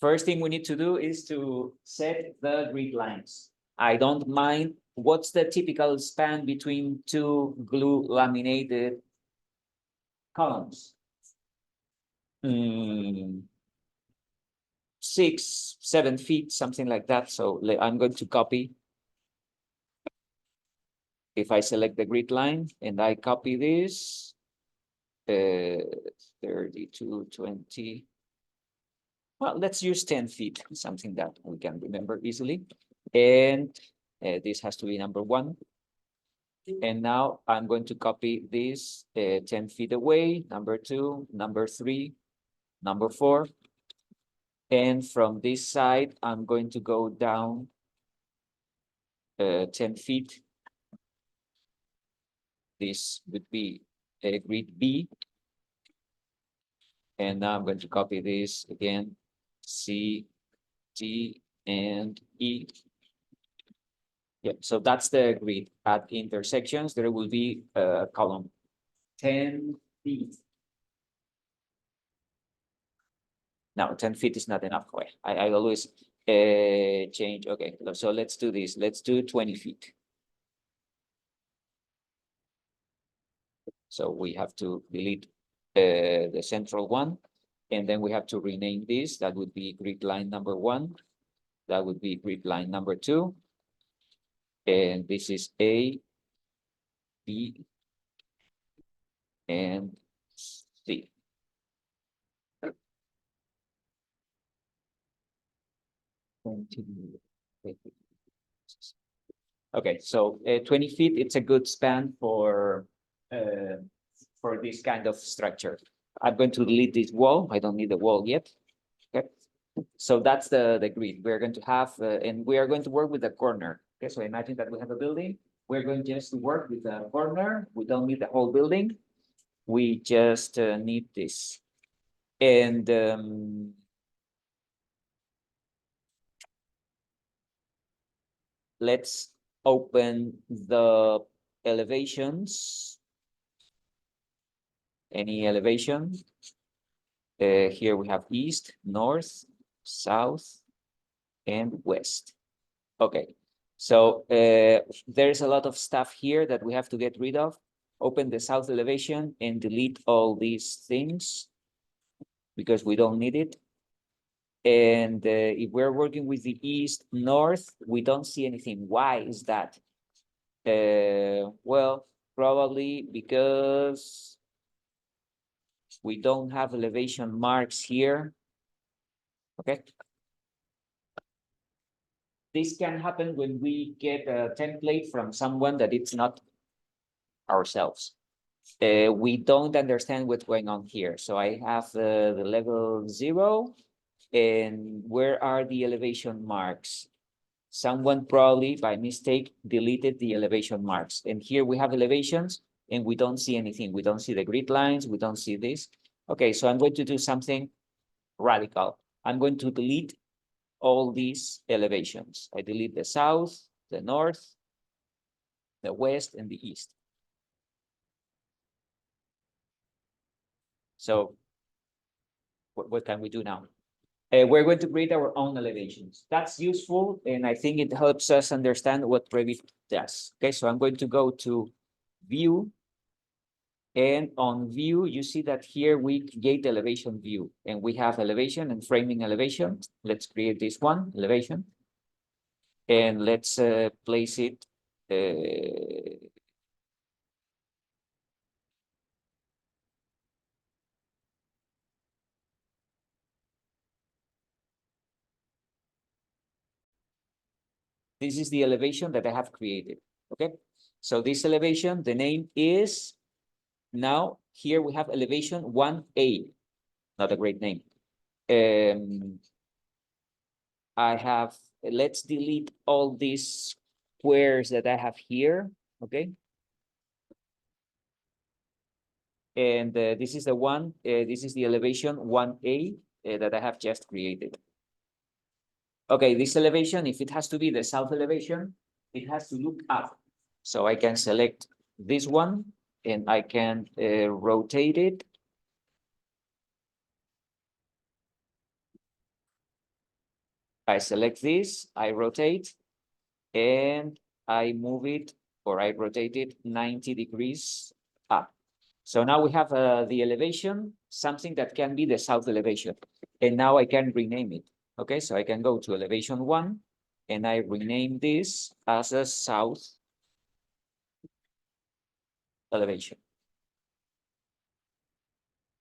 First thing we need to do is to set the grid lines. I don't mind. What's the typical span between two glue laminated columns? 6, 7 feet, something like that. So I'm going to copy. If I select the grid line and I copy this, 32, 20. Well, let's use 10 feet, something that we can remember easily. And this has to be number 1. And now I'm going to copy this 10 feet away, number 2, number 3, number 4. And from this side, I'm going to go down 10 feet. This would be grid B. And now I'm going to copy this again, C, D, and E. Yeah, so that's the grid. At intersections, there will be a column, 10 feet. Now, 10 feet is not enough. I always change. Okay, so let's do this. Let's do 20 feet. So we have to delete the central one, and then we have to rename this. That would be grid line number 1. That would be grid line number 2. And this is A, B, and C. Okay, so 20 feet, it's a good span for this kind of structure. I'm going to delete this wall. I don't need the wall yet. Okay, so that's the grid. We're going to have, and we are going to work with the corner. Okay, so imagine that we have a building. We're going just to work with the corner. We don't need the whole building. We just need this. And let's open the elevations. Any elevation. Here we have east, north, south, and west. Okay, so there's a lot of stuff here that we have to get rid of. Open the south elevation and delete all these things because we don't need it. And if we're working with the east, north, we don't see anything. Why is that? Well, probably because we don't have elevation marks here. Okay. This can happen when we get a template from someone that it's not ourselves. We don't understand what's going on here. So I have the level 0. And where are the elevation marks? Someone probably by mistake deleted the elevation marks. And here we have elevations and we don't see anything. We don't see the grid lines. We don't see this. Okay, so I'm going to do something radical. I'm going to delete all these elevations. I delete the south, the north, the west, and the east. So what can we do now? We're going to create our own elevations. That's useful, and I think it helps us understand what Revit does. Okay, so I'm going to go to View, and on View, you see that here we create elevation view, and we have elevation and framing elevation. Let's create this one, elevation, and let's place it. This is the elevation that I have created. Okay, so this elevation, the name is, now here we have elevation 1A, not a great name. I have, let's delete all these squares that I have here, okay? And this is the one, this is the elevation 1A that I have just created. Okay, this elevation, if it has to be the south elevation, it has to look up. So I can select this one and I can rotate it. I select this, I rotate, and I move it, or I rotate it 90 degrees up. So now we have the elevation, something that can be the south elevation. And now I can rename it. Okay, so I can go to elevation 1, and I rename this as a south elevation.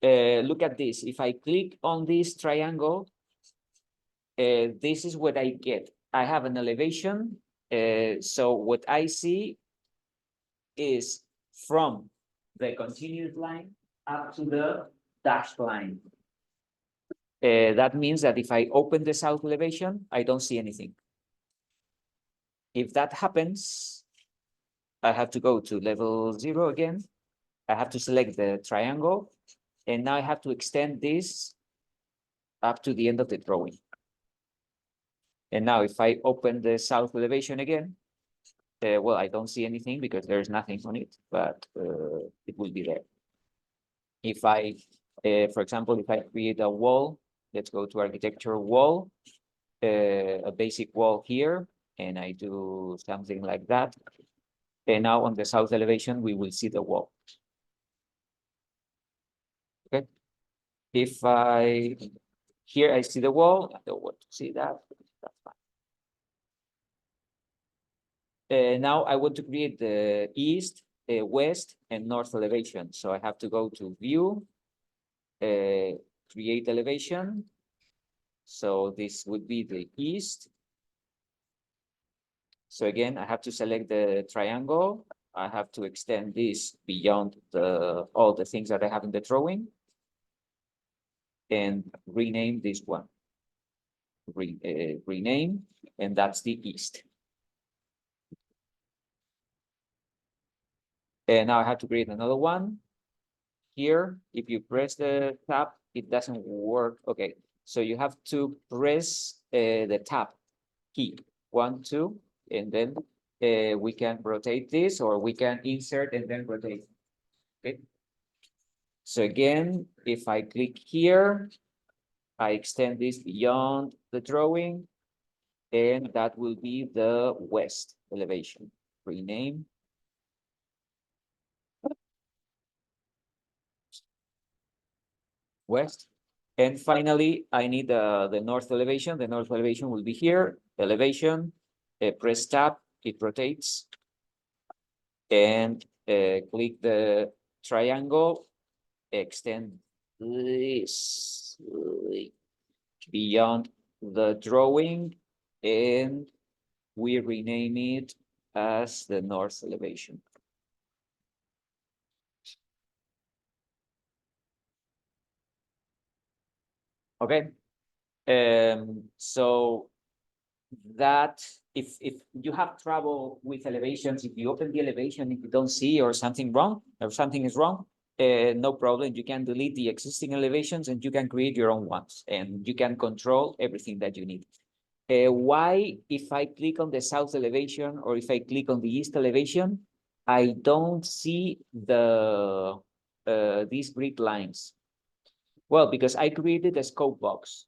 Look at this. If I click on this triangle, this is what I get. I have an elevation. So what I see is from the continuous line up to the dashed line. That means that if I open the south elevation, I don't see anything. If that happens, I have to go to level 0 again. I have to select the triangle, and now I have to extend this up to the end of the drawing. And now if I open the south elevation again, well, I don't see anything because there's nothing on it, but it will be there. If I, for example, if I create a wall, let's go to architecture wall, a basic wall here, and I do something like that. And now on the south elevation, we will see the wall. Okay. If here I see the wall, I don't want to see that. That's fine. Now I want to create the east, west, and north elevation. So I have to go to view, create elevation. So this would be the east. So again, I have to select the triangle. I have to extend this beyond all the things that I have in the drawing, and rename this one. Rename, and that's the east. And now I have to create another one. Here, if you press the tab, it doesn't work. Okay, so you have to press the tab key, 1, 2, and then we can rotate this, or we can insert and then rotate. Okay. So again, if I click here, I extend this beyond the drawing, and that will be the west elevation. Rename. West. And finally, I need the north elevation. The north elevation will be here. Elevation, press tab, it rotates. And click the triangle, extend this beyond the drawing, and we rename it as the north elevation. Okay. So that if you have trouble with elevations, if you open the elevation, if you don't see or something wrong, or something is wrong, no problem. You can delete the existing elevations and you can create your own ones, and you can control everything that you need. Why, if I click on the south elevation or if I click on the east elevation, I don't see the these grid lines? Well, because I created a scope box.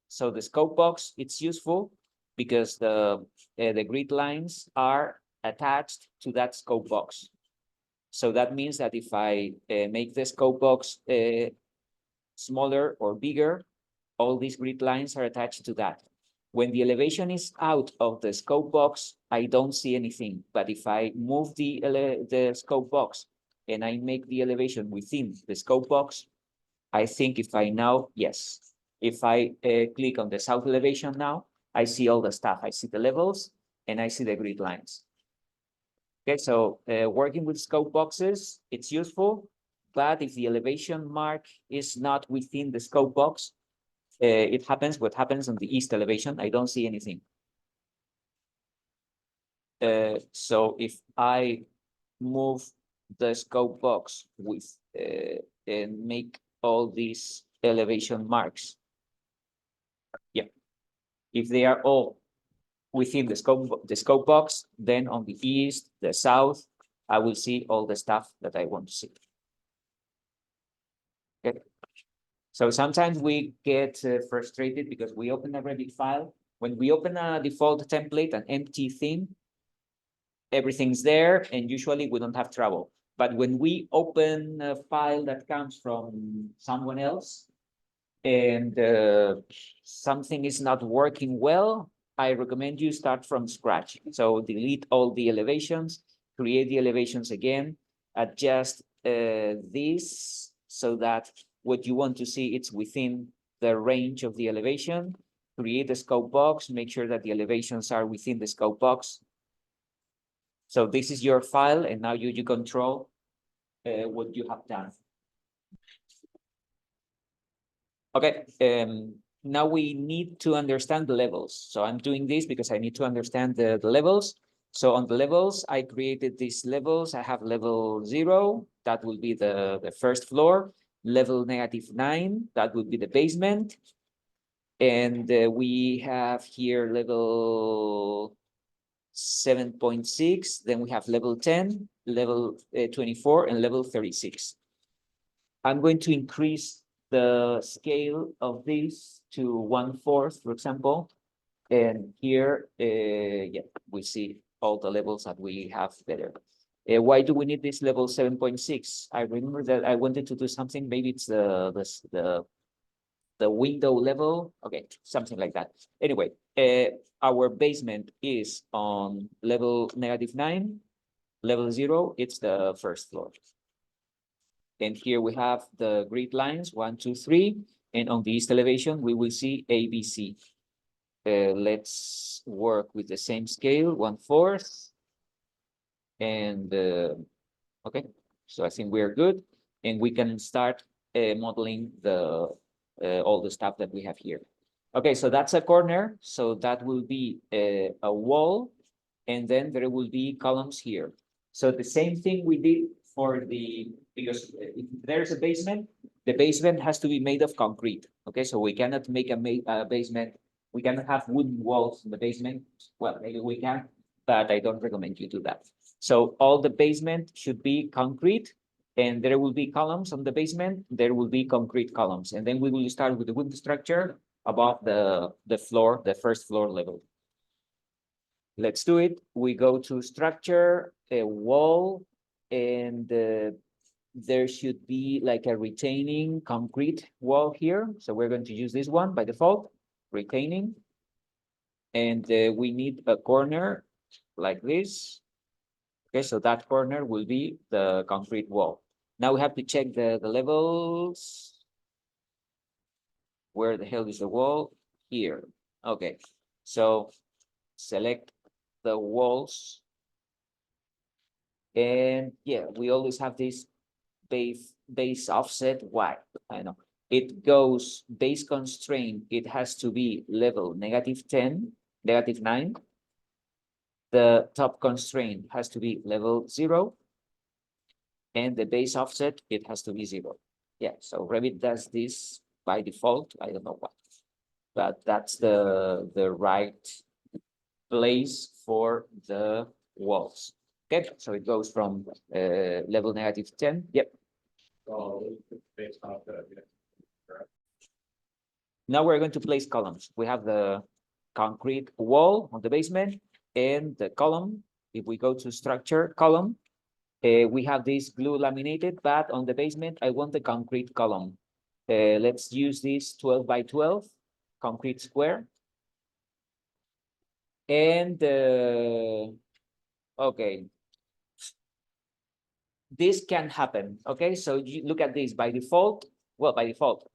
So the scope box, it's useful because the grid lines are attached to that scope box. So that means that if I make the scope box smaller or bigger, all these grid lines are attached to that. When the elevation is out of the scope box, I don't see anything. But if I move the scope box and I make the elevation within the scope box, I think if I now, yes, if I click on the south elevation now, I see all the stuff. I see the levels and I see the grid lines. Okay, so working with scope boxes, it's useful, but if the elevation mark is not within the scope box, it happens what happens on the east elevation. I don't see anything. So if I move the scope box with and make all these elevation marks, yeah, if they are all within the scope box, then on the east, the south, I will see all the stuff that I want to see. Okay. So sometimes we get frustrated because we open a Revit file. When we open a default template, an empty theme, everything's there, and usually we don't have trouble. But when we open a file that comes from someone else, and something is not working well, I recommend you start from scratch. So delete all the elevations, create the elevations again, adjust this so that what you want to see, it's within the range of the elevation, create a scope box, make sure that the elevations are within the scope box. So this is your file, and now you control what you have done. Okay, now we need to understand the levels. So I'm doing this because I need to understand the levels. So on the levels, I created these levels. I have level 0, that will be the first floor. Level -9, that would be the basement. And we have here level 7.6, then we have level 10, level 24, and level 36. I'm going to increase the scale of this to 1/4, for example. And here, yeah, we see all the levels that we have better. Why do we need this level 7.6? I remember that I wanted to do something, maybe it's the window level. Okay, something like that. Anyway, our basement is on level -9, level 0, it's the first floor. And here we have the grid lines, 1, 2, 3. And on the east elevation, we will see ABC. Let's work with the same scale, 1/4. And okay, so I think we're good. And we can start modeling the all the stuff that we have here. Okay, so that's a corner. So that will be a wall. And then there will be columns here. So the same thing we did for because if there's a basement, the basement has to be made of concrete. Okay, so we cannot make a basement. We cannot have wooden walls in the basement. Well, maybe we can, but I don't recommend you do that. So all the basement should be concrete, and there will be columns on the basement. There will be concrete columns, and then we will start with the wooden structure above the floor, the first floor level. Let's do it. We go to structure, a wall, and there should be like a retaining concrete wall here. So we're going to use this one by default, retaining. And we need a corner like this. Okay, so that corner will be the concrete wall. Now we have to check the levels. Where the hell is the wall? Here. Okay, so select the walls. And yeah, we always have this base offset. Why? I know. It goes base constraint. It has to be level -10, -9. The top constraint has to be level 0. And the base offset, it has to be 0. Yeah, so Revit does this by default. I don't know why, but that's the right place for the walls. Okay, so it goes from level -10. Yep. Now we're going to place columns. We have the concrete wall on the basement and the column. If we go to structure column, we have this glue laminated, but on the basement, I want the concrete column. Let's use this 12 by 12 concrete square. And okay, this can happen. Okay, so you look at this by default. Well, by default,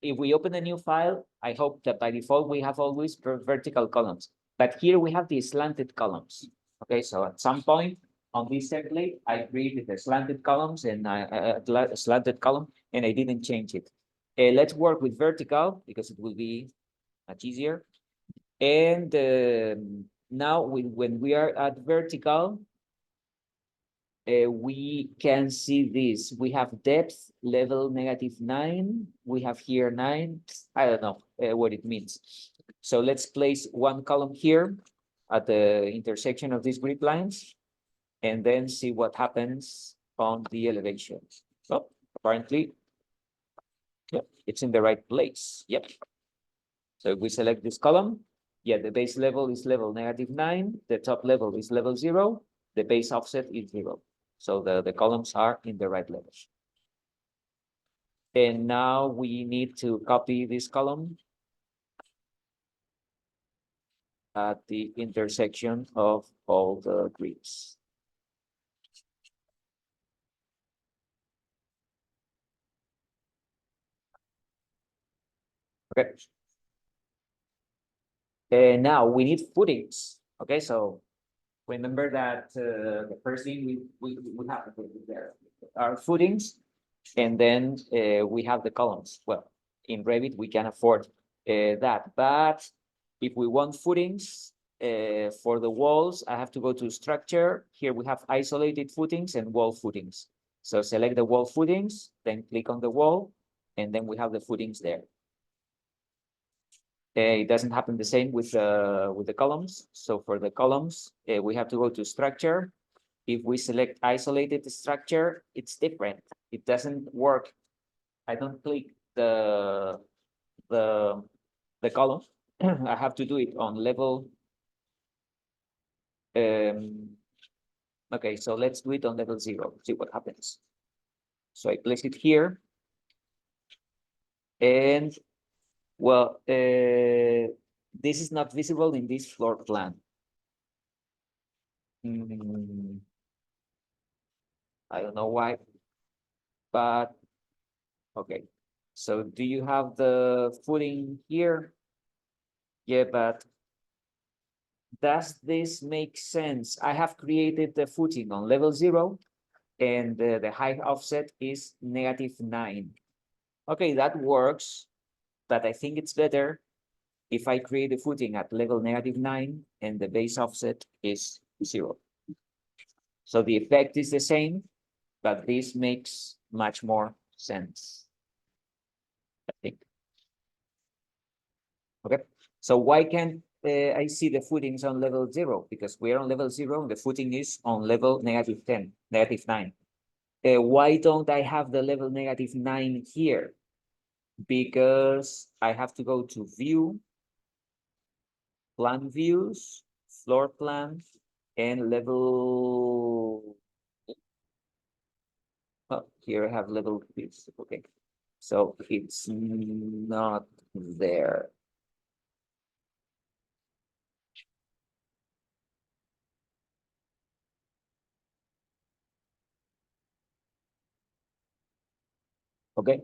if we open a new file, I hope that by default we have always vertical columns. But here we have the slanted columns. Okay, so at some point on this template, I created the slanted columns and a slanted column, and I didn't change it. Let's work with vertical because it will be much easier. And now when we are at vertical, we can see this. We have depth level -9. We have here 9. I don't know what it means. So let's place one column here at the intersection of these grid lines, and then see what happens on the elevation. So apparently, yep, it's in the right place. Yep. So if we select this column, Yeah, the base level is level -9, the top level is level 0, the base offset is 0. So the columns are in the right level. And now we need to copy this column at the intersection of all the grids. Okay. And now we need footings. Okay, so remember that the first thing we have to put there are footings, and then we have the columns. Well, in Revit we can afford that, but if we want footings for the walls, I have to go to structure. Here we have isolated footings and wall footings. So select the wall footings, then click on the wall, and then we have the footings there. It doesn't happen the same with the columns. So for the columns, we have to go to structure. If we select isolated structure, it's different. It doesn't work. I don't click the column. I have to do it on level. Okay, so let's do it on level 0. See what happens. So I place it here, and well, this is not visible in this floor plan. I don't know why, but okay. So do you have the footing here? Yeah, but does this make sense? I have created the footing on level 0, and the height offset is -9. Okay, that works, but I think it's better if I create a footing at level -9 and the base offset is 0. So the effect is the same, but this makes much more sense, I think. Okay, so why can't I see the footings on level 0? Because we're on level 0 and the footing is on level -10, -9. Why don't I have the level -9 here? Because I have to go to view, plan views, floor plan, and level. Oh, here I have level views. Okay, so it's not there. Okay,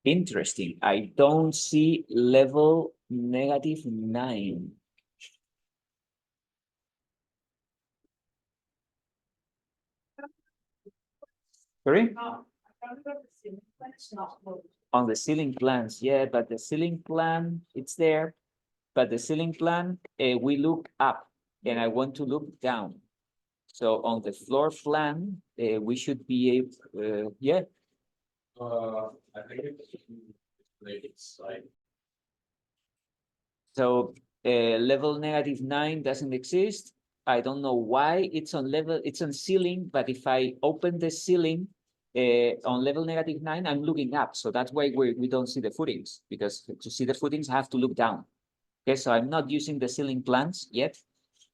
interesting. I don't see level -9. Sorry? On the ceiling plans, yeah, but the ceiling plan, it's there. But the ceiling plan, we look up, and I want to look down. So on the floor plan, we should be able, yeah. I think it's like. So level -9 doesn't exist. I don't know why it's on level, it's on ceiling, but if I open the ceiling on level -9, I'm looking up. So that's why we don't see the footings, because to see the footings, I have to look down. Okay, so I'm not using the ceiling plans yet.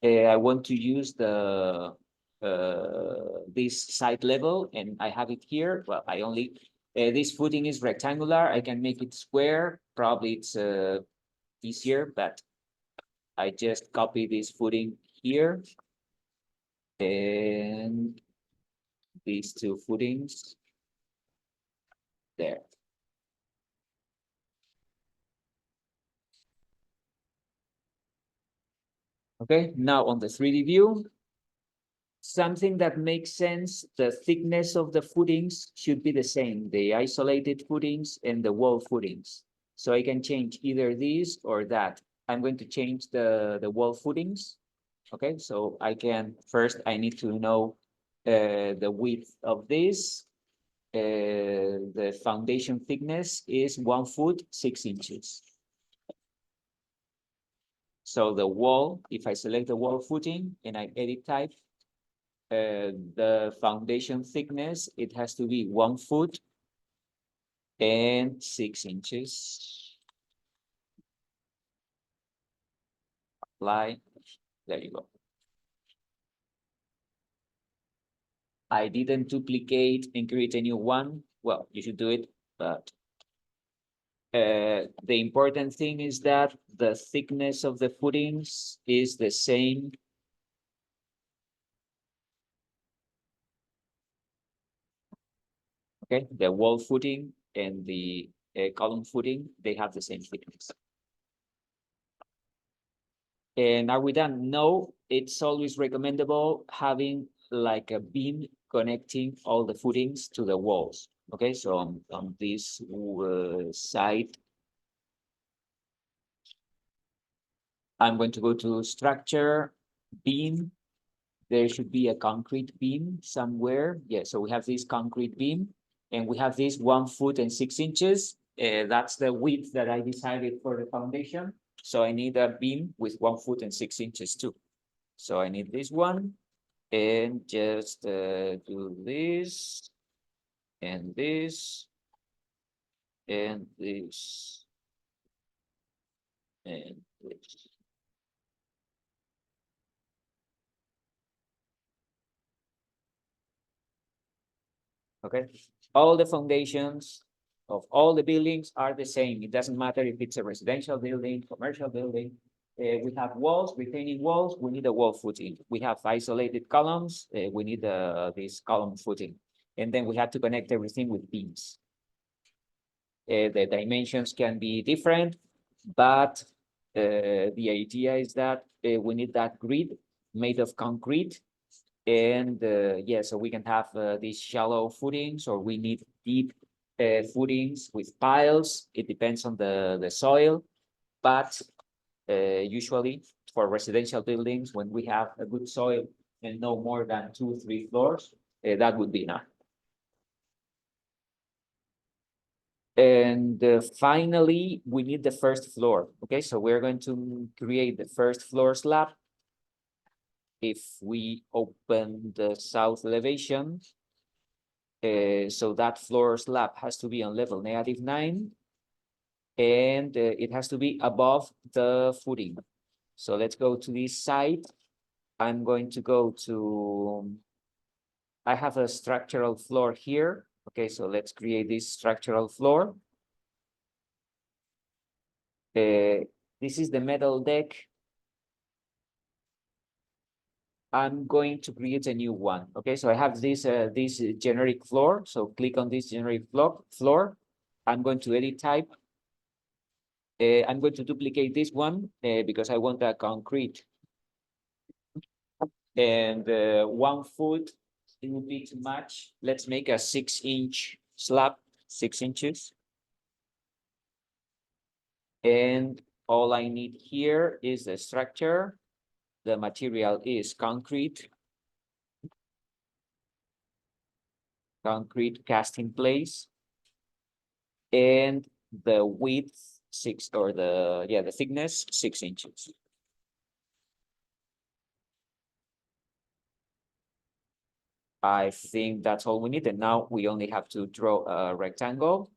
I want to use the this side level, and I have it here. Well, I only this footing is rectangular. I can make it square. Probably it's easier, but I just copy this footing here and these two footings there. Okay, now on the 3D view, something that makes sense, the thickness of the footings should be the same, the isolated footings and the wall footings. So I can change either this or that. I'm going to change the wall footings. Okay, so I can, first I need to know the width of this. The foundation thickness is 1 foot 6 inches. So the wall, if I select the wall footing and I edit type, the foundation thickness, it has to be 1 foot and 6 inches. apply. There you go. I didn't duplicate and create a new one. Well, you should do it, but the important thing is that the thickness of the footings is the same. Okay, the wall footing and the column footing, they have the same thickness. And are we done? No, it's always recommendable having like a beam connecting all the footings to the walls. Okay, so on this side, I'm going to go to structure, beam. There should be a concrete beam somewhere. Yeah, so we have this concrete beam and we have this 1 foot and 6 inches. That's the width that I decided for the foundation. So I need a beam with 1 foot and 6 inches too. So I need this one and just do this and this and this and this. Okay, all the foundations of all the buildings are the same. It doesn't matter if it's a residential building, commercial building. We have walls, retaining walls, we need a wall footing. We have isolated columns, we need this column footing. And then we have to connect everything with beams. The dimensions can be different, but the idea is that we need that grid made of concrete. And yeah, so we can have these shallow footings, or we need deep footings with piles. It depends on the soil, but usually for residential buildings, when we have a good soil and no more than 2-3 floors, that would be enough. And finally, we need the first floor. Okay, so we're going to create the first floor slab. If we open the south elevation, so that floor slab has to be on level -9, and it has to be above the footing. So let's go to this side. I'm going to go to, I have a structural floor here. Okay, so let's create this structural floor. This is the metal deck. I'm going to create a new one. Okay, so I have this this generic floor. So click on this generic floor. I'm going to edit type. I'm going to duplicate this one because I want a concrete. And 1 foot, it would be too much. Let's make a 6-inch slab, 6 inches. And all I need here is the structure. The material is concrete cast in place. And the width 6, or the thickness 6 inches. I think that's all we need. And now we only have to draw a rectangle,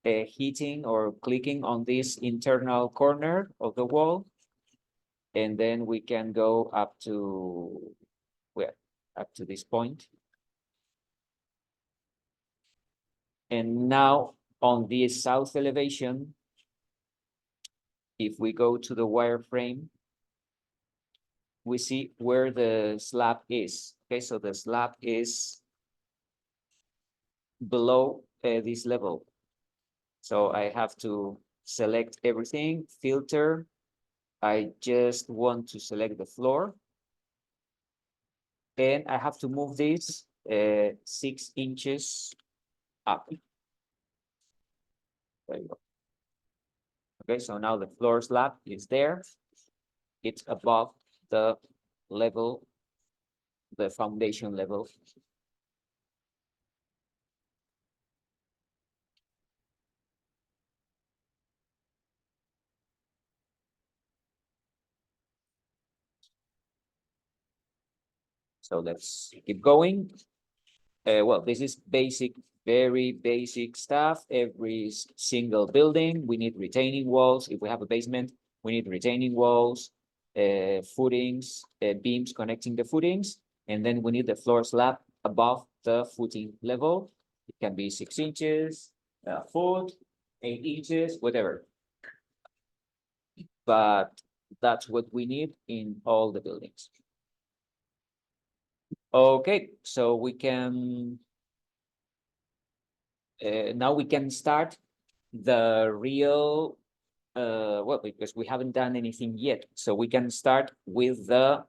hitting or clicking on this internal corner of the wall. And then we can go up to, well, up to this point. And now on this south elevation, if we go to the wireframe, we see where the slab is. Okay, so the slab is below this level. So I have to select everything, filter. I just want to select the floor. And I have to move this 6 inches up. There you go. Okay, so now the floor slab is there. It's above the level, the foundation level. So let's keep going. Well, this is basic, very basic stuff. Every single building, we need retaining walls. If we have a basement, we need retaining walls. footings, beams connecting the footings, and then we need the floor slab above the footing level. It can be 6 inches, a foot, 8 inches, whatever. But that's what we need in all the buildings. Okay, so we can now we can start the real well, because we haven't done anything yet, so we can start with the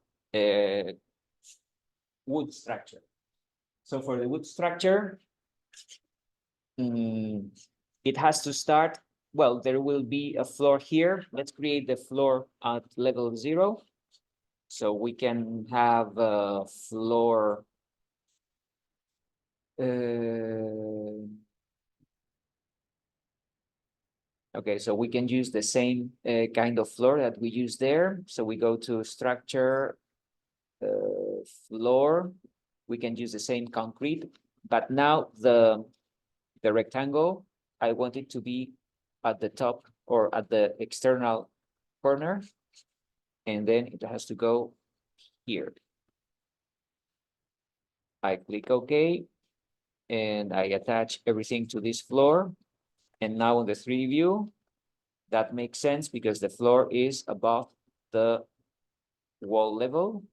wood structure. So for the wood structure, it has to start, well, there will be a floor here. Let's create the floor at level 0. So we can have a floor okay, so we can use the same kind of floor that we use there. So we go to structure, floor. We can use the same concrete, but now the rectangle, I want it to be at the top or at the external corner, and then it has to go here. I click OK, and I attach everything to this floor. And now on the 3D view, that makes sense because the floor is above the wall level.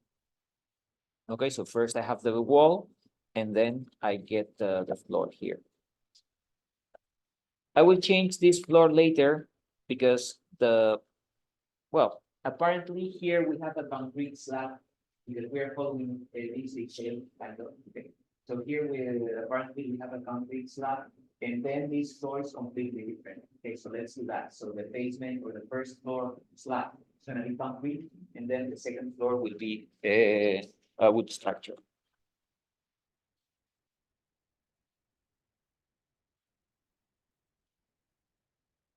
Okay, so first I have the wall, and then I get the floor here. I will change this floor later because well, apparently here we have a concrete slab because we are following this shape kind of. Okay. So here apparently we have a concrete slab, and then this floor is completely different. Okay, so let's do that. So the basement or the first floor slab is going to be concrete, and then the second floor will be a wood structure.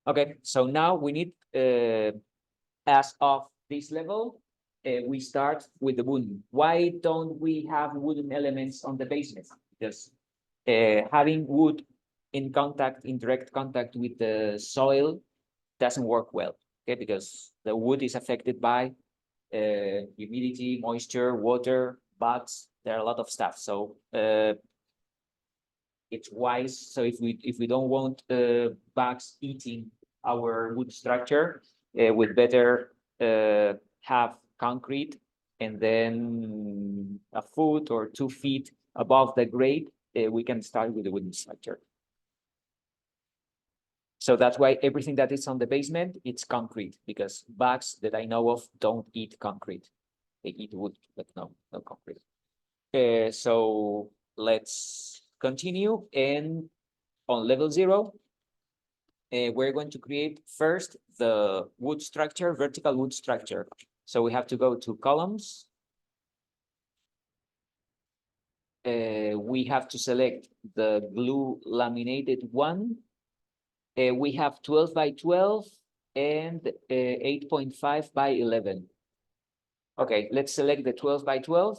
Okay, so now we need, as of this level, we start with the wooden. Why don't we have wooden elements on the basement? Because having wood in direct contact with the soil doesn't work well, okay? Because the wood is affected by humidity, moisture, water, bugs. There are a lot of stuff. So it's wise. So if we don't want bugs eating our wood structure, we'd better have concrete, and then a foot or 2 feet above the grade, we can start with the wooden structure. So that's why everything that is on the basement, it's concrete, because bugs that I know of don't eat concrete. They eat wood, but no concrete. So let's continue. And on level 0, we're going to create first the wood structure, vertical wood structure. So we have to go to columns. We have to select the glue laminated one. We have 12 by 12 and 8.5 by 11. Okay, let's select the 12 by 12.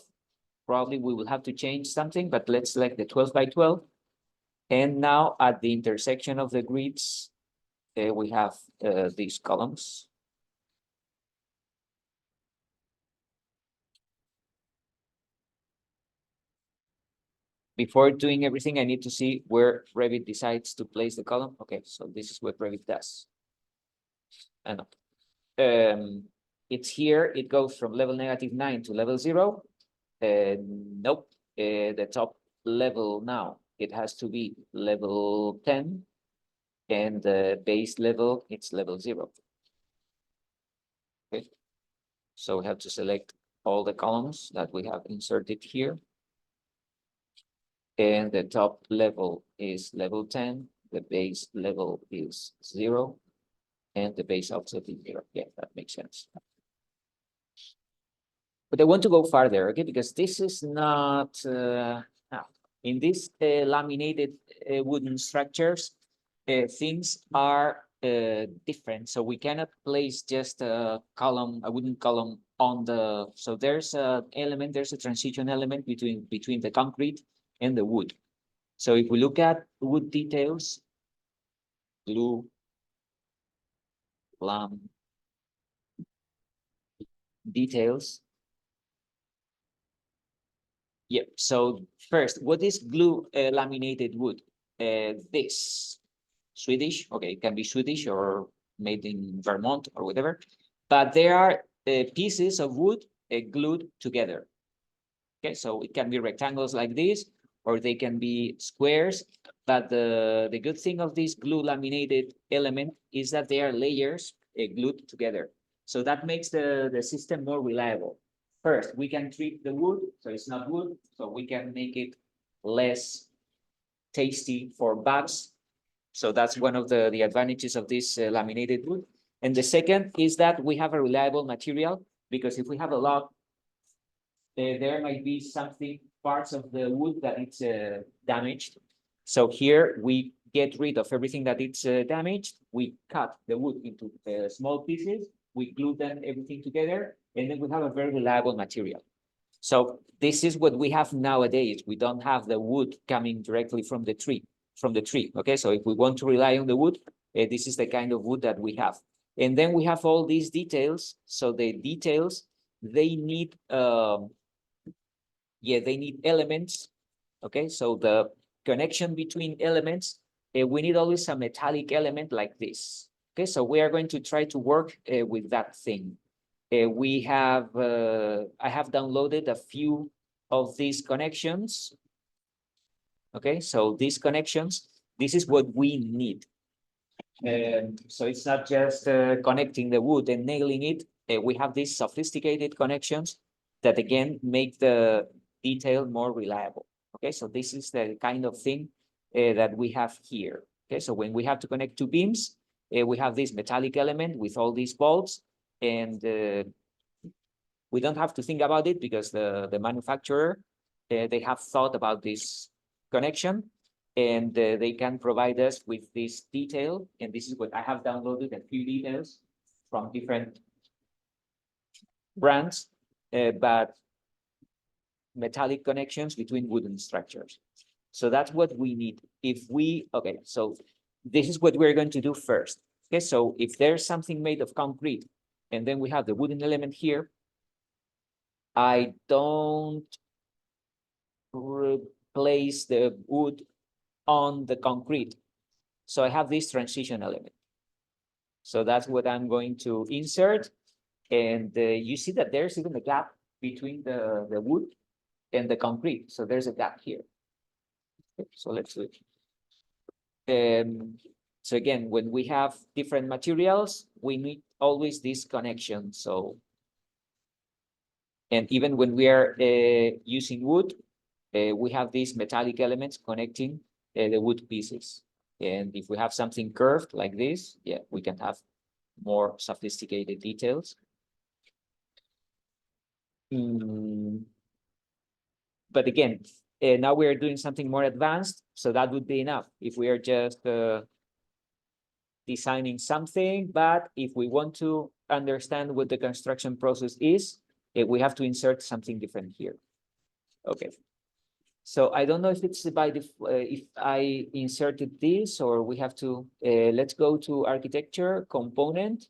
Probably we will have to change something, but let's select the 12 by 12. And now at the intersection of the grids, we have these columns. Before doing everything, I need to see where Revit decides to place the column. Okay, so this is what Revit does. And it's here. It goes from level -9 to level 0. Nope, the top level now, it has to be level 10, and the base level, it's level 0. Okay, so we have to select all the columns that we have inserted here. And the top level is level 10, the base level is 0, and the base offset is 0. Yeah, that makes sense. But I want to go farther, okay, because this is not, in these laminated wooden structures, things are different. So we cannot place just a wooden column on the, so there's a element, there's a transition element between the concrete and the wood. So if we look at wood details, Glulam, details. Yep. So first, what is glue laminated wood? This Swedish. Okay, it can be Swedish or made in Vermont or whatever. But there are pieces of wood glued together. Okay, so it can be rectangles like this, or they can be squares. But the good thing of this glue laminated element is that they are layers glued together. So that makes the system more reliable. First, we can treat the wood, so it's not wood, so we can make it less tasty for bugs. So that's one of the advantages of this laminated wood. And the second is that we have a reliable material, because if we have a lot, there might be something, parts of the wood that it's damaged. So here we get rid of everything that it's damaged. We cut the wood into small pieces. We glue them everything together, and then we have a very reliable material. So this is what we have nowadays. We don't have the wood coming directly from the tree. Okay, so if we want to rely on the wood, this is the kind of wood that we have. And then we have all these details. So the details, they need they need elements. Okay, so the connection between elements, we need always a metallic element like this. Okay, so we are going to try to work with that thing. I have downloaded a few of these connections. Okay, so these connections, this is what we need. So it's not just connecting the wood and nailing it. We have these sophisticated connections that again make the detail more reliable. Okay, so this is the kind of thing that we have here. Okay, so when we have to connect two beams, we have this metallic element with all these bolts, and we don't have to think about it because the manufacturer, they have thought about this connection, and they can provide us with this detail. And this is what I have downloaded, a few details from different brands, but metallic connections between wooden structures. So that's what we need. Okay, so this is what we're going to do first. Okay, so if there's something made of concrete, and then we have the wooden element here, I don't replace the wood on the concrete. So I have this transition element. So that's what I'm going to insert. And you see that there's even a gap between the wood and the concrete. So there's a gap here. Okay, so let's do it. So again, when we have different materials, we need always this connection. So, and even when we are using wood, we have these metallic elements connecting the wood pieces. And if we have something curved like this, yeah, we can have more sophisticated details. But again, now we are doing something more advanced, so that would be enough if we are just designing something. But if we want to understand what the construction process is, we have to insert something different here. Okay. So I don't know if it's by the if I inserted this, or we have to, let's go to architecture component,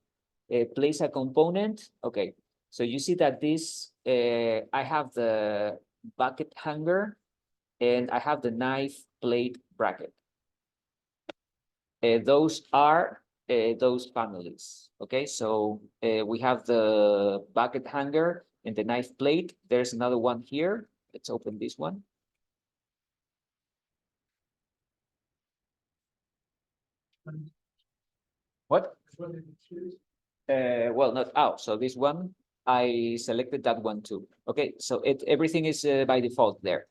place a component. Okay, so you see that this, I have the bucket hanger and I have the knife plate bracket. Those are those families. Okay, so we have the bucket hanger and the knife plate. There's another one here. Let's open this one. What? Well, not out. So this one, I selected that one too. Okay, so everything is by default there.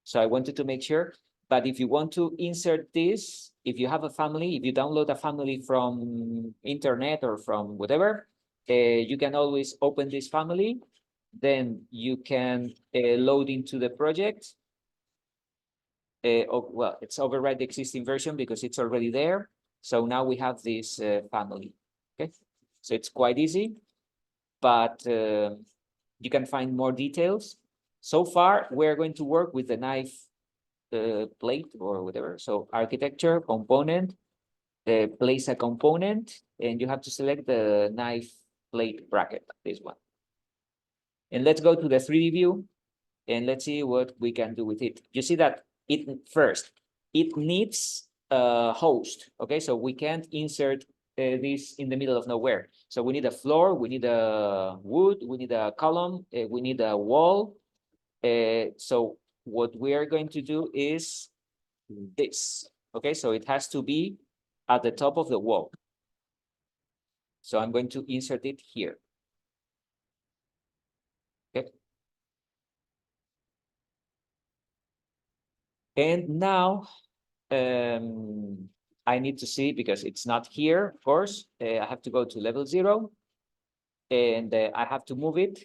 So I wanted to make sure. But if you want to insert this, if you have a family, if you download a family from internet or from whatever, you can always open this family. Then you can load into the project. Well, it's override the existing version because it's already there. So now we have this family. Okay, so it's quite easy, but you can find more details. So far, we're going to work with the knife plate or whatever. So architecture component, place a component, and you have to select the knife plate bracket, this one. And let's go to the 3D view and let's see what we can do with it. You see that it needs a host. Okay, so we can't insert this in the middle of nowhere. So we need a floor, we need a wood, we need a column, we need a wall. So what we are going to do is this. Okay, so it has to be at the top of the wall. So I'm going to insert it here. Okay. And now I need to see, because it's not here, of course, I have to go to level 0 and I have to move it.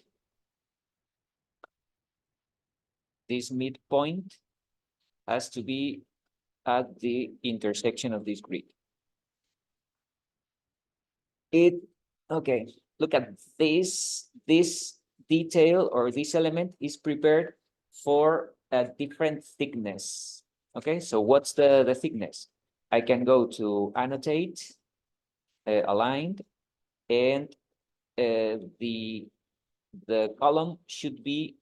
This midpoint has to be at the intersection of this grid. Okay, look at this. This detail or this element is prepared for a different thickness. Okay, so what's the thickness? I can go to annotate, aligned, and the column should be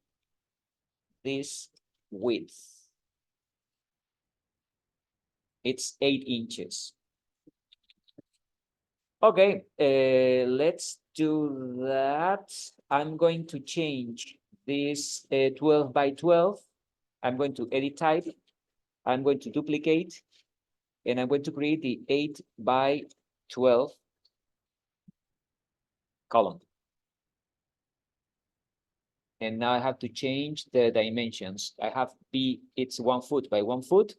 this width. It's 8 inches. Okay, let's do that. I'm going to change this 12 by 12. I'm going to edit type. I'm going to duplicate, and I'm going to create the 8 by 12 column. And now I have to change the dimensions. I have B, it's 1 foot by 1 foot.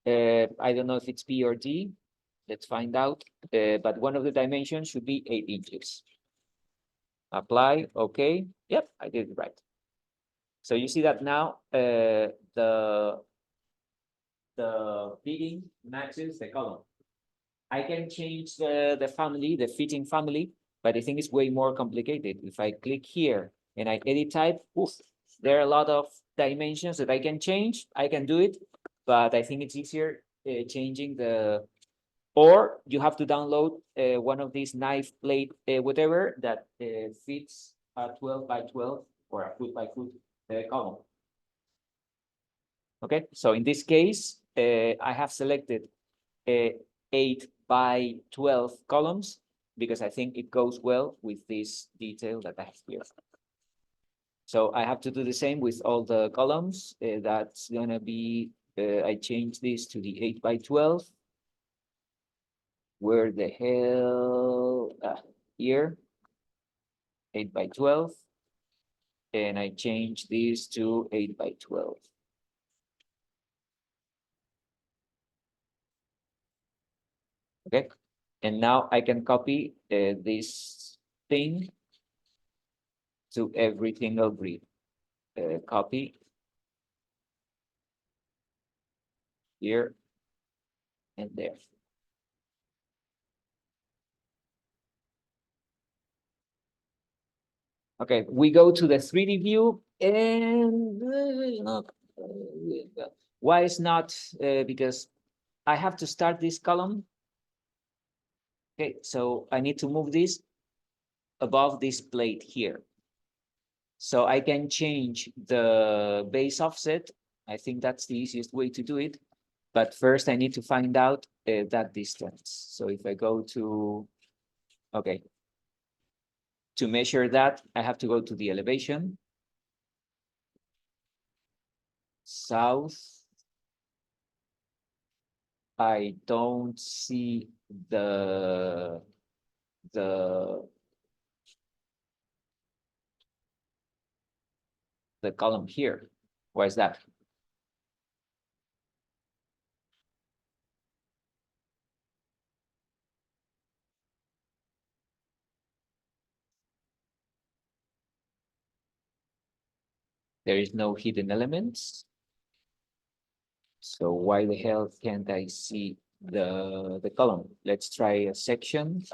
I don't know if it's P or D. Let's find out. But one of the dimensions should be 8 inches. Apply, okay. Yep, I did it right. So you see that now the fitting matches the column. I can change the family, the fitting family, but I think it's way more complicated. If I click here and I edit type, oof, there are a lot of dimensions that I can change. I can do it, but I think it's easier changing the, or you have to download one of these knife blade, whatever, that fits a 12 by 12 or a foot by foot column. Okay, so in this case, I have selected 8 by 12 columns because I think it goes well with this detail that I have here. So I have to do the same with all the columns. That's gonna be, I change this to the 8 by 12. Where the hell, here, 8 by 12. And I change this to 8 by 12. Okay, and now I can copy this thing to every single grid. Copy here and there. Okay, we go to the 3D view, and why is not? Because I have to start this column. Okay, so I need to move this above this plate here. So I can change the base offset. I think that's the easiest way to do it. But first I need to find out that distance. So if I go to, okay, to measure that, I have to go to the elevation. South. I don't see the column here. Why is that? There is no hidden elements. So why the hell can't I see the column? Let's try a section.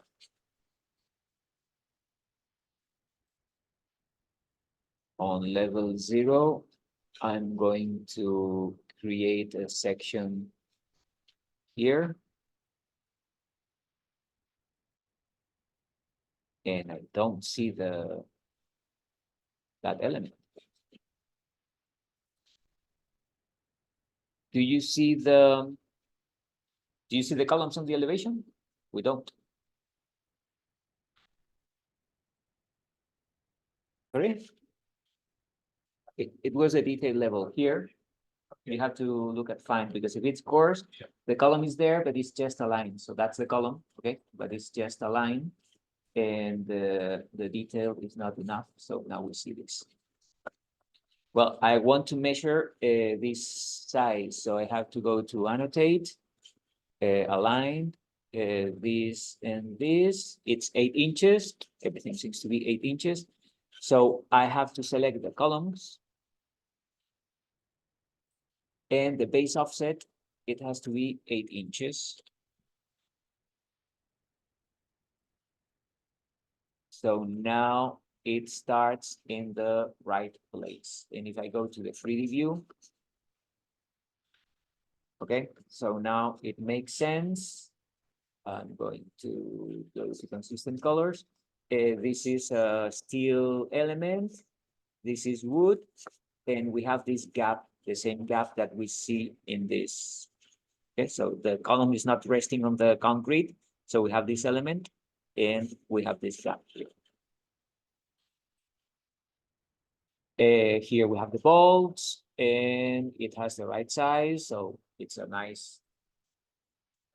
On level 0, I'm going to create a section here. And I don't see the that element. Do you see the columns on the elevation? We don't. Sorry? It was a detail level here. You have to look at fine, because if it's coarse, the column is there, but it's just a line. So that's the column, okay? But it's just a line, and the detail is not enough. So now we see this. Well, I want to measure this size, so I have to go to annotate, align, this and this. It's 8 inches. Everything seems to be 8 inches. So I have to select the columns. And the base offset, it has to be 8 inches. So now it starts in the right place. And if I go to the 3D view, okay, so now it makes sense. I'm going to go to consistent colors. This is a steel element. This is wood. And we have this gap, the same gap that we see in this. Okay, so the column is not resting on the concrete. So we have this element and we have this gap here. Here we have the bolts and it has the right size. So it's a nice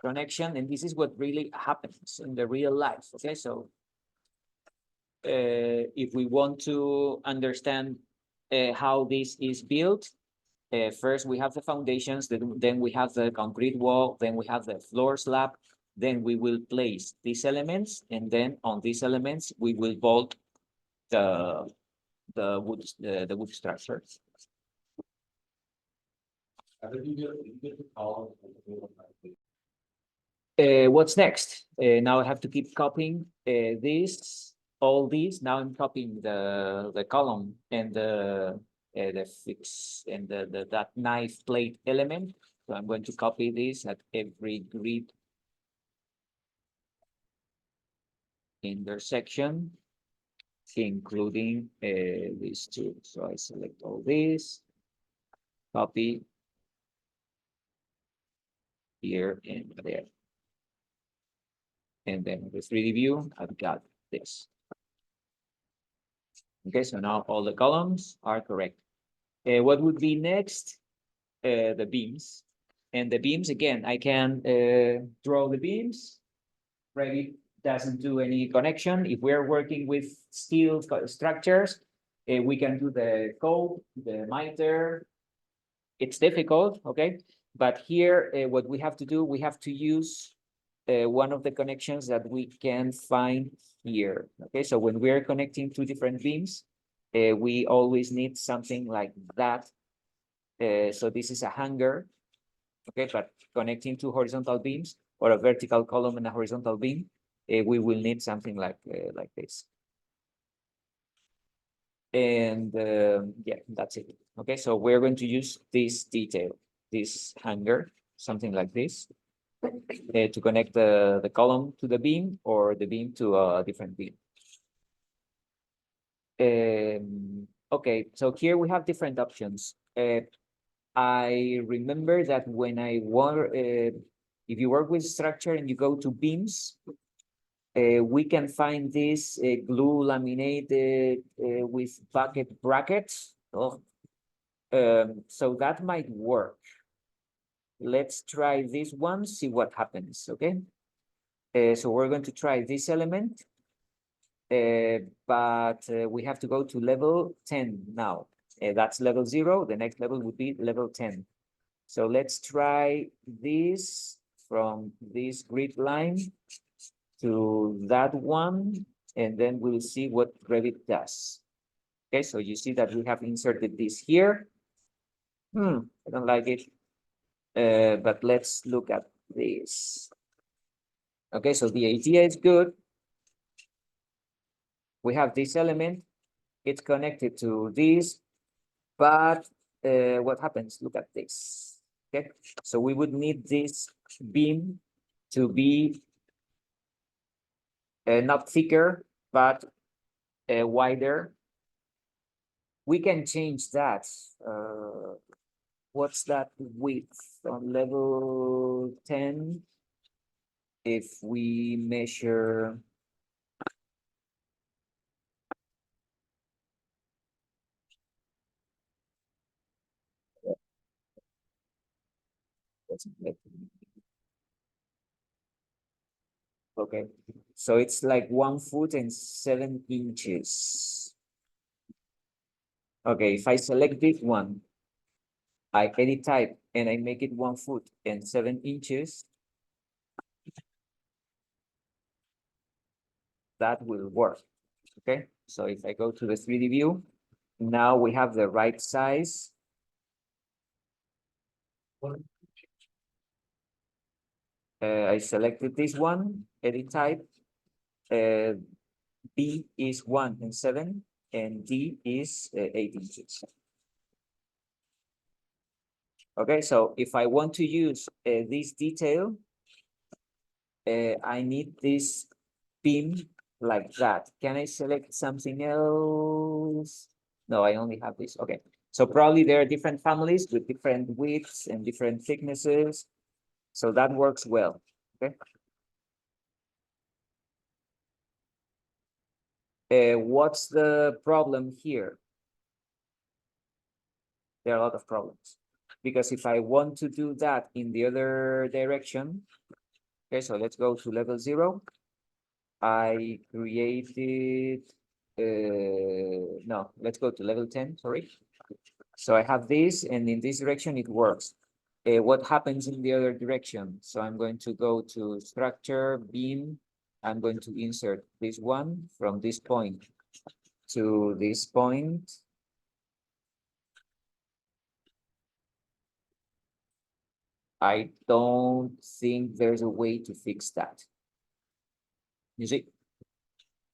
connection. And this is what really happens in the real life. Okay, so if we want to understand how this is built, first we have the foundations, then we have the concrete wall, then we have the floor slab, then we will place these elements, and then on these elements we will bolt the wood structure. What's next? Now I have to keep copying all these. Now I'm copying the column and the fix and that knife plate element. So I'm going to copy this at every grid intersection, including these two. So I select all this, copy here and there. And then the 3D view, I've got this. Okay, so now all the columns are correct. What would be next? The beams. And the beams, again, I can draw the beams. Revit doesn't do any connection. If we're working with steel structures, we can do the code, the miter. It's difficult, okay? But here, what we have to do, we have to use one of the connections that we can find here. Okay, so when we're connecting two different beams, we always need something like that. So this is a hanger, okay, but connecting two horizontal beams or a vertical column and a horizontal beam, we will need something like this. And yeah, that's it. Okay, so we're going to use this detail, this hanger, something like this. To connect the column to the beam or the beam to a different beam. Okay, so here we have different options. I remember that when I work, if you work with structure and you go to beams, we can find this glue laminated with bucket brackets. Oh. So that might work. Let's try this one, see what happens, okay? So we're going to try this element, but we have to go to level 10 now. That's level 0, the next level would be level 10. So let's try this from this grid line to that one, and then we'll see what Revit does. Okay, so you see that we have inserted this here. I don't like it. But let's look at this. Okay, so the idea is good. We have this element, it's connected to this, but what happens? Look at this. Okay, so we would need this beam to be not thicker, but wider. We can change that. What's that width on level 10? If we measure okay, so it's like 1 foot and 7 inches. Okay, if I select this one, I edit type and I make it 1 foot and 7 inches, that will work. Okay, so if I go to the 3D view, now we have the right size. I selected this one, edit type. B is 1 and 7, and D is 8 inches. Okay, so if I want to use this detail, I need this beam like that. Can I select something else? No, I only have this. Okay, so probably there are different families with different widths and different thicknesses. So that works well. Okay. What's the problem here? There are a lot of problems. Because if I want to do that in the other direction, okay, so let's go to level 0. I created, no, let's go to level 10, sorry. So I have this, and in this direction it works. What happens in the other direction? So I'm going to go to structure, beam. I'm going to insert this one from this point to this point. I don't think there's a way to fix that. You see?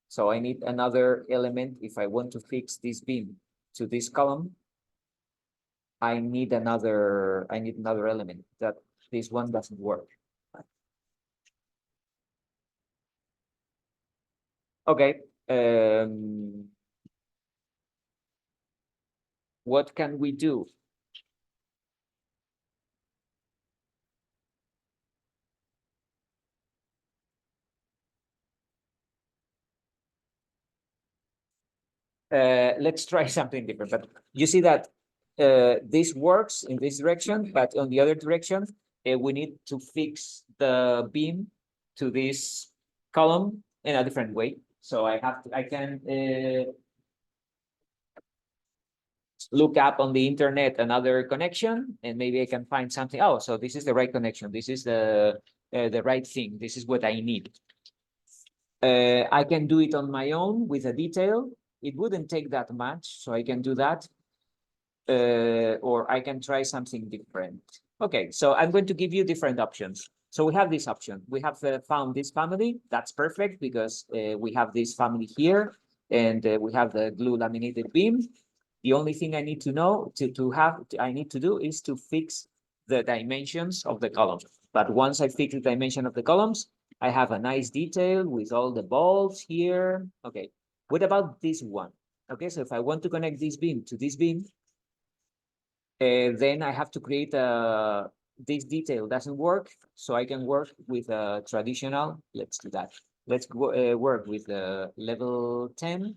So I need another element if I want to fix this beam to this column. I need another element that this one doesn't work. Okay. What can we do? Let's try something different. But you see that this works in this direction, but on the other direction, we need to fix the beam to this column in a different way. So I can look up on the internet another connection, and maybe I can find something. Oh, so this is the right connection. This is the right thing. This is what I need. I can do it on my own with a detail. It wouldn't take that much, so I can do that. Or I can try something different. Okay, so I'm going to give you different options. So we have this option. We have found this family. That's perfect because we have this family here, and we have the glue laminated beam. The only thing I need to know I need to do is to fix the dimensions of the columns. But once I fix the dimension of the columns, I have a nice detail with all the bolts here. Okay, what about this one? Okay, so if I want to connect this beam to this beam, then I have to create this detail doesn't work, so I can work with a traditional. Let's do that. Let's work with the level 10.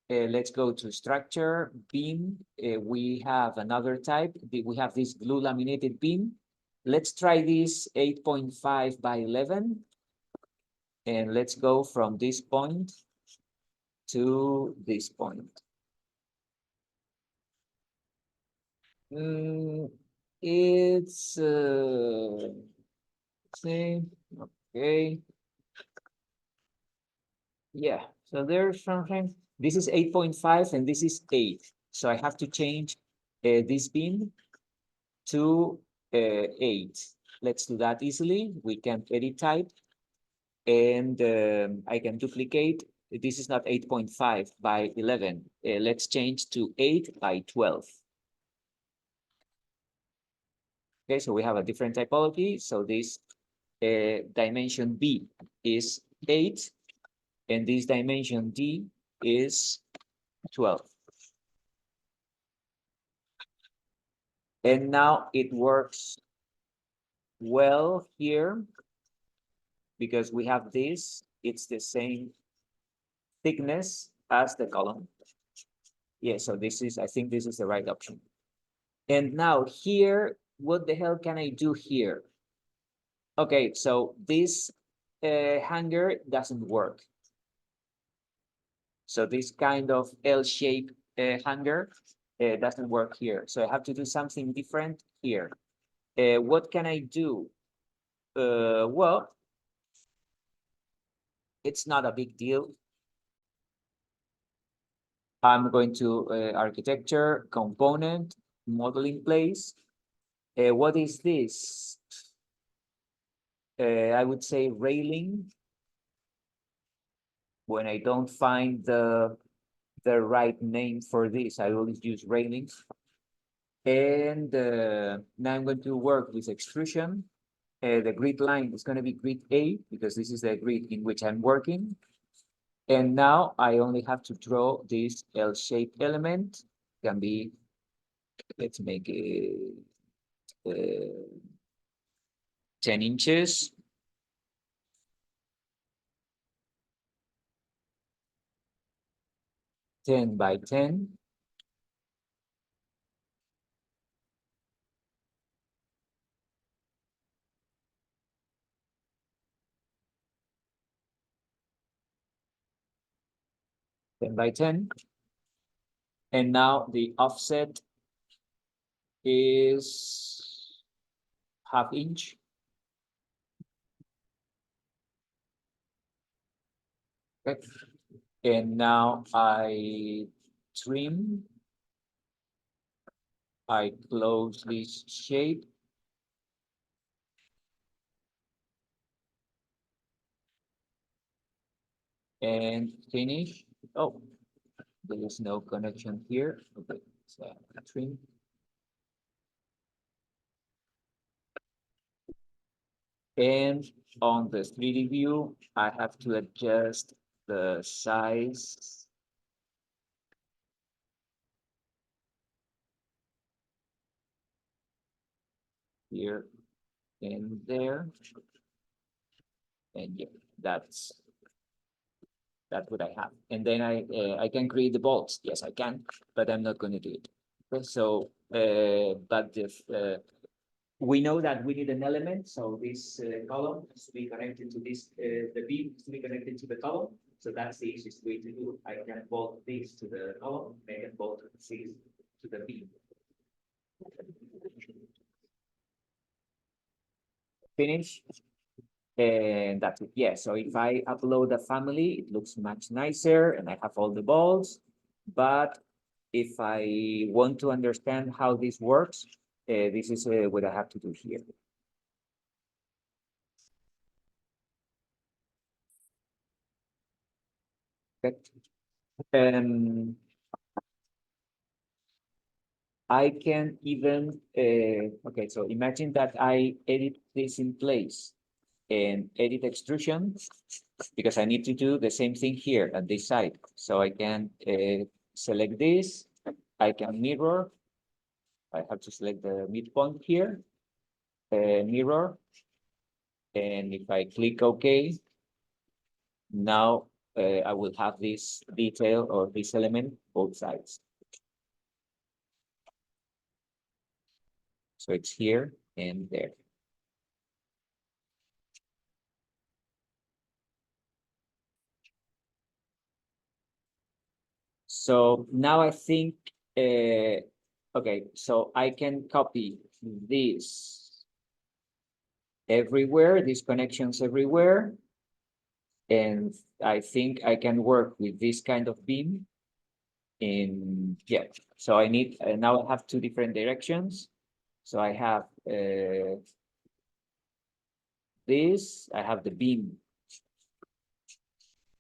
Let's go to structure, beam. We have another type. We have this glue laminated beam. Let's try this 8.5 by 11. And let's go from this point to this point. It's see, okay. Yeah, so there's something. This is 8.5 and this is 8. So I have to change this beam to 8. Let's do that easily. We can edit type, and I can duplicate. This is not 8.5 by 11. Let's change to 8 by 12. Okay, so we have a different typology. So this dimension B is 8, and this dimension D is 12. And now it works well here because we have this, it's the same thickness as the column. Yeah, so this is, I think this is the right option. And now here, what the hell can I do here? Okay, so this hanger doesn't work. So this kind of L-shaped hanger doesn't work here. So I have to do something different here. What can I do? Well, it's not a big deal. I'm going to architecture, component, model in place. What is this? I would say railing. When I don't find the right name for this, I always use railings. And now I'm going to work with extrusion. The grid line is going to be grid A because this is the grid in which I'm working. And now I only have to draw this L-shaped element. Can be, let's make it 10 inches. Ten by 10. Ten by 10. And now the offset is half inch. Okay. And now I trim. I close this shape. And finish. Oh, there is no connection here. Okay, so trim. And on the 3D view, I have to adjust the size here and there. And yeah, that's what I have. And then I can create the bolts. Yes, I can, but I'm not going to do it. Okay, so, but if we know that we need an element, so this column has to be connected to this, the beam has to be connected to the column. So that's the easiest way to do it. I can bolt this to the column, I can bolt this to the beam. Finish. And that's it. Yeah, so if I upload a family, it looks much nicer and I have all the balls. But if I want to understand how this works, this is what I have to do here. Okay. I can even, okay, so imagine that I edit this in place and edit extrusion because I need to do the same thing here at this side. So I can select this, I can mirror, I have to select the midpoint here, mirror, and if I click OK, now I will have this detail or this element both sides. So it's here and there. So now I think, okay, so I can copy this everywhere, these connections everywhere. And I think I can work with this kind of beam in, yeah. So I need, now I have two different directions. So I have this, I have the beam.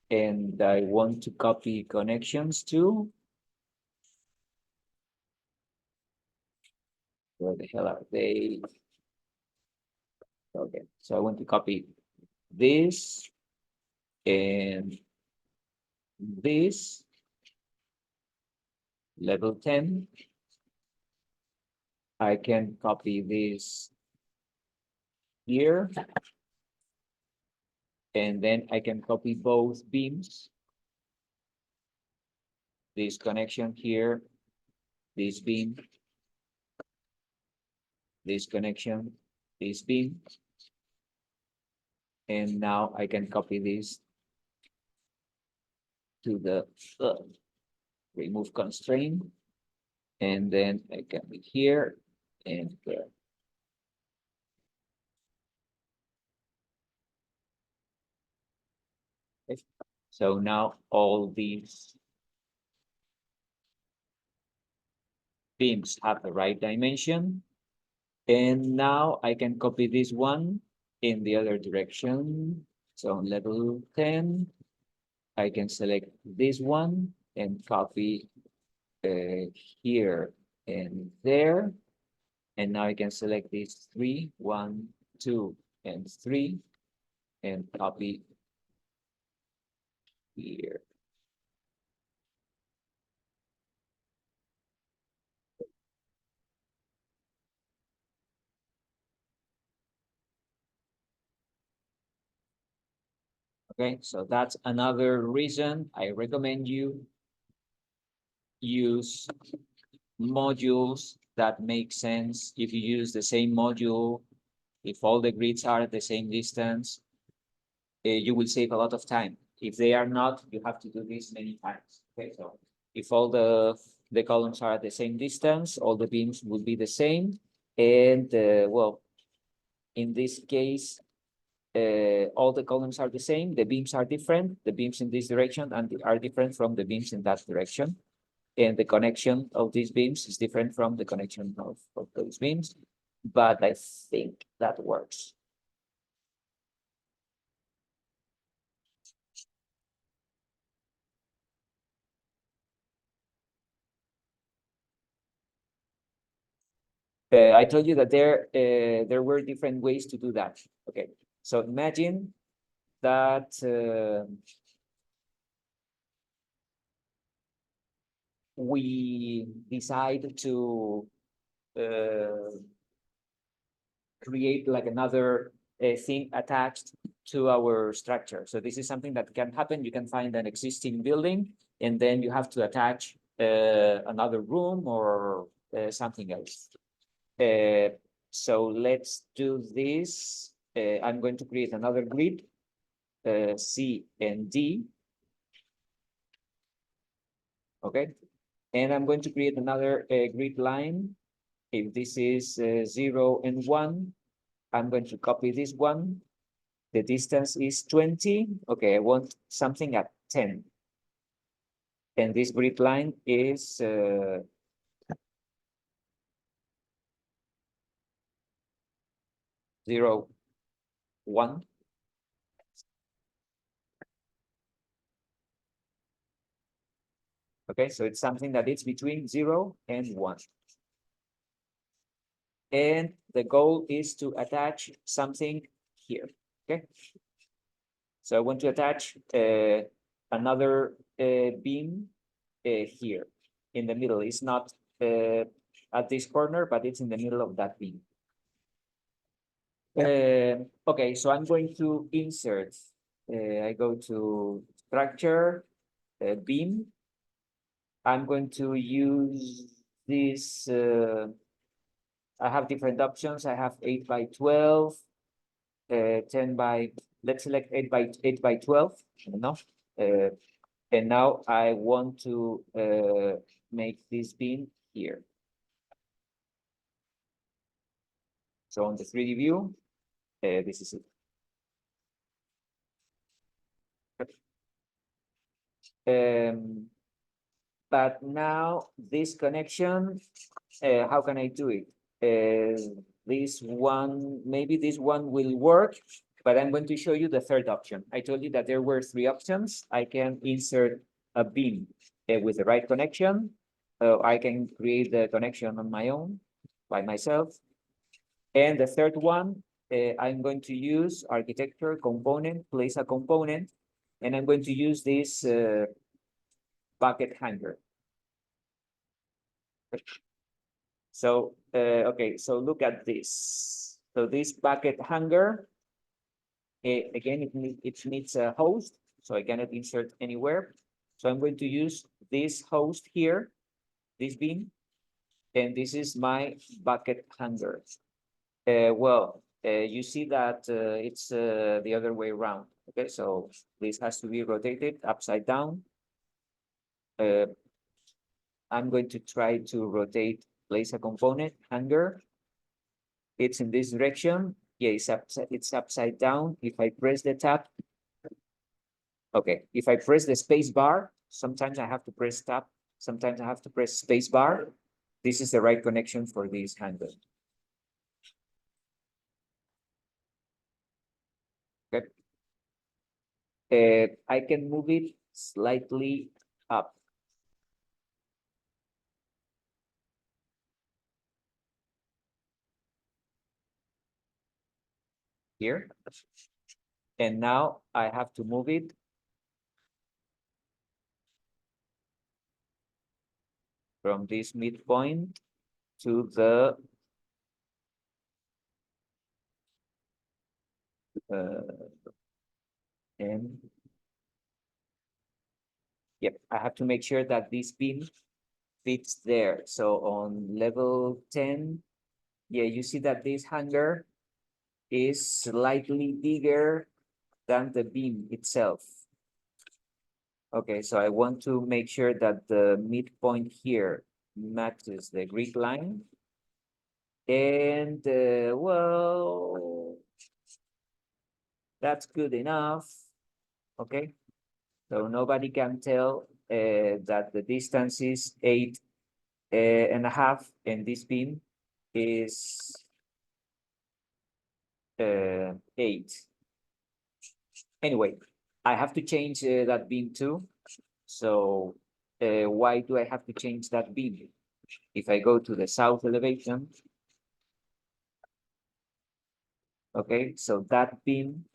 And I want to copy connections too. Where the hell are they? Okay, so I want to copy this and this, level 10. I can copy this here. And then I can copy both beams. This connection here, this beam, this connection, this beam. And now I can copy this to the remove constraint. And then I can be here and there. Okay. So now all these beams have the right dimension. And now I can copy this one in the other direction. So on level 10, I can select this one and copy here and there. And now I can select these 3, 1, 2, and 3, and copy here. Okay, so that's another reason I recommend you use modules that make sense. If you use the same module, if all the grids are at the same distance, you will save a lot of time. If they are not, you have to do this many times. Okay, so if all the columns are at the same distance, all the beams will be the same. And well, in this case, all the columns are the same, the beams are different, the beams in this direction and are different from the beams in that direction. And the connection of these beams is different from the connection of those beams. But I think that works. I told you that there were different ways to do that. Okay, so imagine that we decide to create like another thing attached to our structure. So this is something that can happen. You can find an existing building, and then you have to attach another room or something else. So let's do this. I'm going to create another grid, C and D. Okay, and I'm going to create another grid line. If this is 0 and 1, I'm going to copy this one. The distance is 20. Okay, I want something at 10. And this grid line is 0, 1. Okay, so it's something that is between 0 and 1. And the goal is to attach something here. Okay, so I want to attach another beam here in the middle. It's not at this corner, but it's in the middle of that beam. Okay, so I'm going to insert. I go to structure, beam. I'm going to use this. I have different options. I have 8 by 12, 10 by. Let's select 8 by 12. No, and now I want to make this beam here. So on the 3D view, this is it. But now this connection, how can I do it? This one, maybe this one will work, but I'm going to show you the third option. I told you that there were 3 options. I can insert a beam with the right connection. I can create the connection on my own, by myself. And the third one, I'm going to use architecture component, place a component, and I'm going to use this bucket hanger. So, okay, so look at this. So this bucket hanger, again, it needs a host, so I cannot insert anywhere. So I'm going to use this host here, this beam, and this is my bucket hanger. You see that it's the other way around. Okay, so this has to be rotated upside down. I'm going to try to rotate, place a component hanger. It's in this direction. Yeah, it's upside down. If I press the tab, okay. If I press the space bar, sometimes I have to press tab. Sometimes I have to press space bar. This is the right connection for this hanger. Okay. I can move it slightly up. Here. And now I have to move it from this midpoint to the and yep, I have to make sure that this beam fits there. So on level 10, yeah, you see that this hanger is slightly bigger than the beam itself. Okay, so I want to make sure that the midpoint here matches the grid line. And well, that's good enough. Okay, so nobody can tell that the distance is 8.5, and this beam is 8. Anyway, I have to change that beam too. So why do I have to change that beam? If I go to the south elevation, okay, so that beam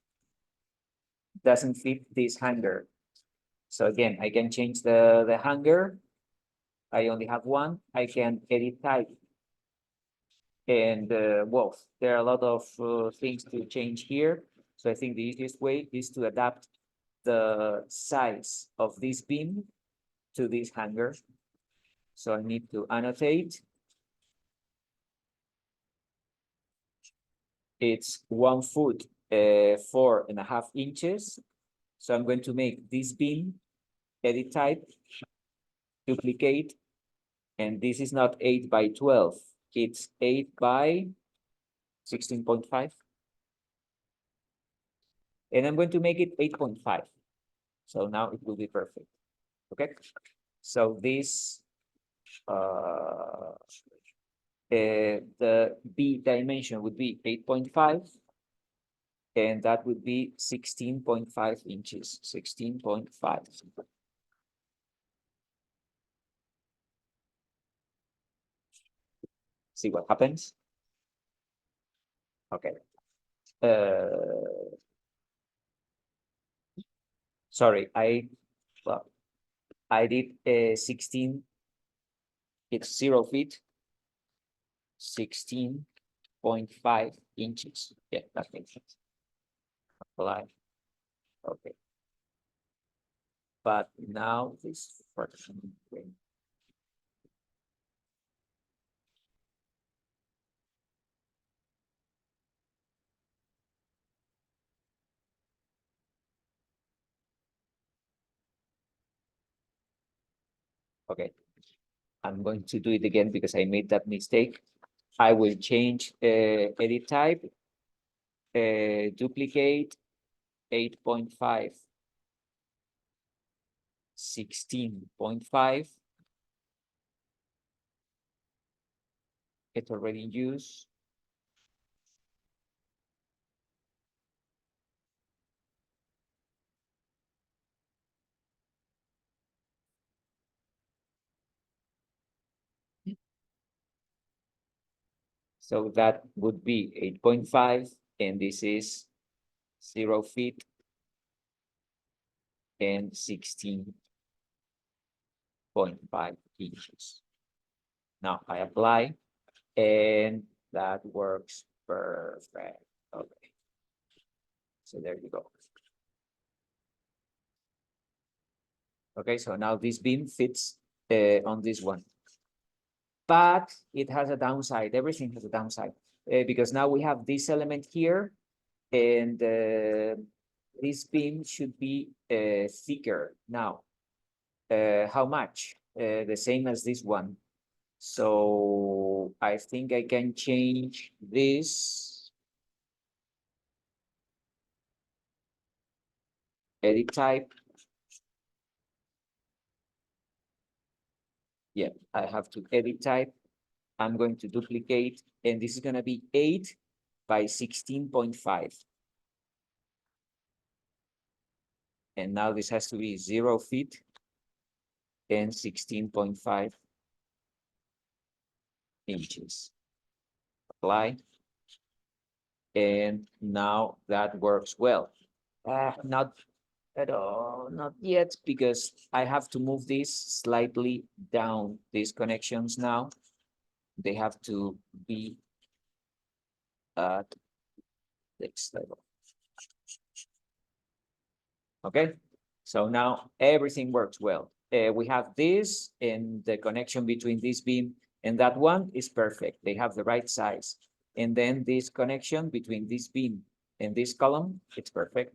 doesn't fit this hanger. So again, I can change the hanger. I only have one. I can edit type. And well, there are a lot of things to change here. So I think the easiest way is to adapt the size of this beam to this hanger. So I need to annotate. It's 1 foot, 4.5 inches. So I'm going to make this beam, edit type, duplicate, and this is not 8 by 12. It's 8 by 16.5. And I'm going to make it 8.5. So now it will be perfect. Okay. So this, the B dimension would be 8.5. And that would be 16.5 inches, 16.5. See what happens? Okay. Sorry, well, I did 16, it's 0 feet, 16.5 inches. Yeah, that makes sense. Apply. Okay. But now this fraction. Okay. I'm going to do it again because I made that mistake. I will change edit type, duplicate 8.5, 16.5. It's already in use. So that would be 8.5, and this is 0 feet and 16.5 inches. Now I apply. And that works perfect. Okay. So there you go. Okay, so now this beam fits on this one. But it has a downside. Everything has a downside because now we have this element here, and this beam should be thicker now. How much? The same as this one. So I think I can change this. Edit type. Yeah, I have to edit type. I'm going to duplicate, and this is going to be 8 by 16.5. And now this has to be 0 feet and 16.5 inches. Apply. And now that works well. Not at all, not yet, because I have to move this slightly down. These connections now, they have to be at this level. Okay, so now everything works well. We have this, and the connection between this beam and that one is perfect. They have the right size. And then this connection between this beam and this column, it's perfect.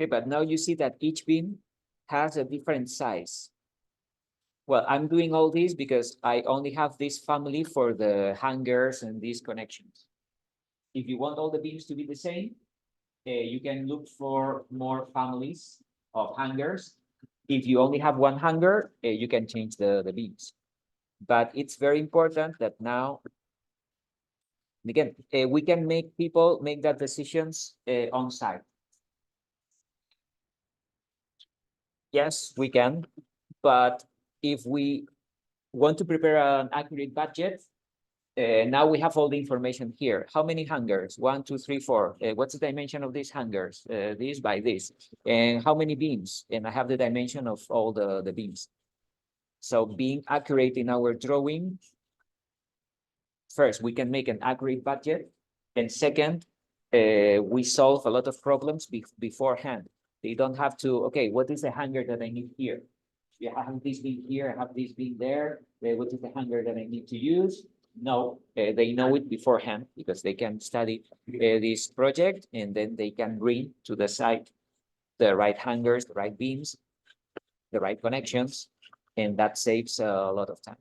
Okay, but now you see that each beam has a different size. Well, I'm doing all this because I only have this family for the hangers and these connections. If you want all the beams to be the same, you can look for more families of hangers. If you only have one hanger, you can change the beams. But it's very important that now, again, we can make people make that decisions on site. Yes, we can. But if we want to prepare an accurate budget, now we have all the information here. How many hangers? 1, 2, 3, 4. What's the dimension of these hangers? This by this. And how many beams? And I have the dimension of all the beams. So being accurate in our drawing, first, we can make an accurate budget. And second, we solve a lot of problems beforehand. They don't have to, okay, what is the hanger that I need here? Yeah, I have this beam here, I have this beam there. What is the hanger that I need to use? No, they know it beforehand because they can study this project, and then they can bring to the site the right hangers, the right beams, the right connections, and that saves a lot of time.